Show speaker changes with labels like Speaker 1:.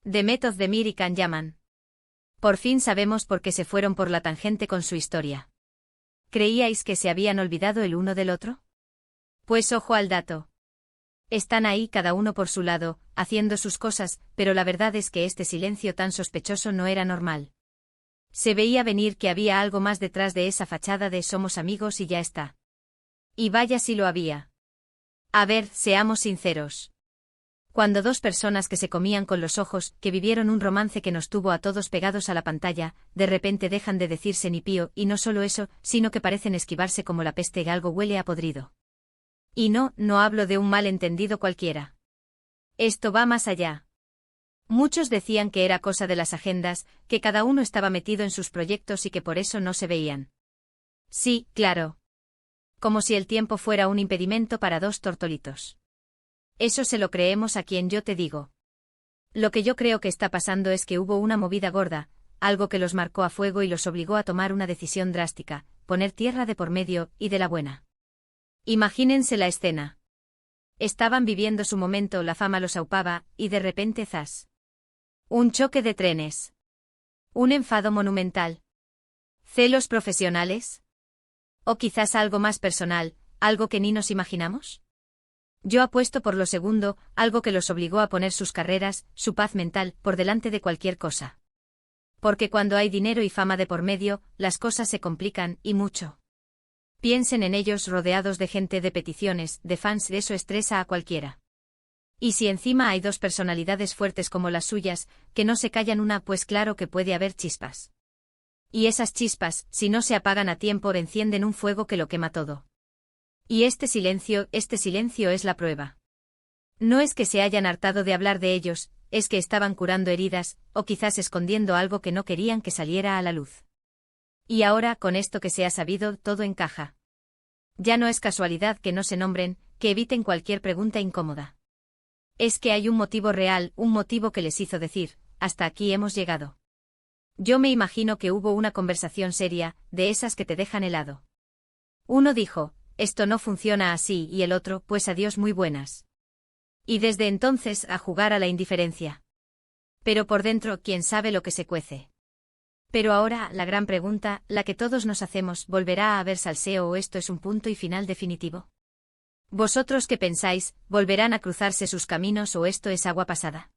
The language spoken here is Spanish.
Speaker 1: Demet Özdemir y Can Yaman. Por fin sabemos por qué se fueron por la tangente con su historia. ¿Creíais que se habían olvidado el uno del otro? Pues ojo al dato. Están ahí cada uno por su lado, haciendo sus cosas, pero la verdad es que este silencio tan sospechoso no era normal. Se veía venir que había algo más detrás de esa fachada de somos amigos y ya está. Y vaya si lo había. A ver, seamos sinceros. Cuando dos personas que se comían con los ojos, que vivieron un romance que nos tuvo a todos pegados a la pantalla, de repente dejan de decirse ni pío, y no solo eso, sino que parecen esquivarse como la peste, algo huele a podrido. Y no hablo de un malentendido cualquiera. Esto va más allá. Muchos decían que era cosa de las agendas, que cada uno estaba metido en sus proyectos y que por eso no se veían. Sí, claro. Como si el tiempo fuera un impedimento para dos tortolitos. Eso se lo creemos a quien yo te digo. Lo que yo creo que está pasando es que hubo una movida gorda, algo que los marcó a fuego y los obligó a tomar una decisión drástica, poner tierra de por medio, y de la buena. Imagínense la escena. Estaban viviendo su momento, la fama los aupaba, y de repente ¡zas! Un choque de trenes. Un enfado monumental. ¿Celos profesionales? ¿O quizás algo más personal, algo que ni nos imaginamos? Yo apuesto por lo segundo, algo que los obligó a poner sus carreras, su paz mental, por delante de cualquier cosa. Porque cuando hay dinero y fama de por medio, las cosas se complican, y mucho. Piensen en ellos rodeados de gente, de peticiones, de fans, eso estresa a cualquiera. Y si encima hay dos personalidades fuertes como las suyas, que no se callan una, pues claro que puede haber chispas. Y esas chispas, si no se apagan a tiempo, encienden un fuego que lo quema todo. Y este silencio es la prueba. No es que se hayan hartado de hablar de ellos, es que estaban curando heridas, o quizás escondiendo algo que no querían que saliera a la luz. Y ahora, con esto que se ha sabido, todo encaja. Ya no es casualidad que no se nombren, que eviten cualquier pregunta incómoda. Es que hay un motivo real, un motivo que les hizo decir, hasta aquí hemos llegado. Yo me imagino que hubo una conversación seria, de esas que te dejan helado. Uno dijo, esto no funciona así, y el otro, pues adiós, muy buenas. Y desde entonces a jugar a la indiferencia. Pero por dentro, quién sabe lo que se cuece. Pero ahora, la gran pregunta, la que todos nos hacemos, ¿volverá a haber salseo o esto es un punto y final definitivo? ¿Vosotros qué pensáis, volverán a cruzarse sus caminos o esto es agua pasada?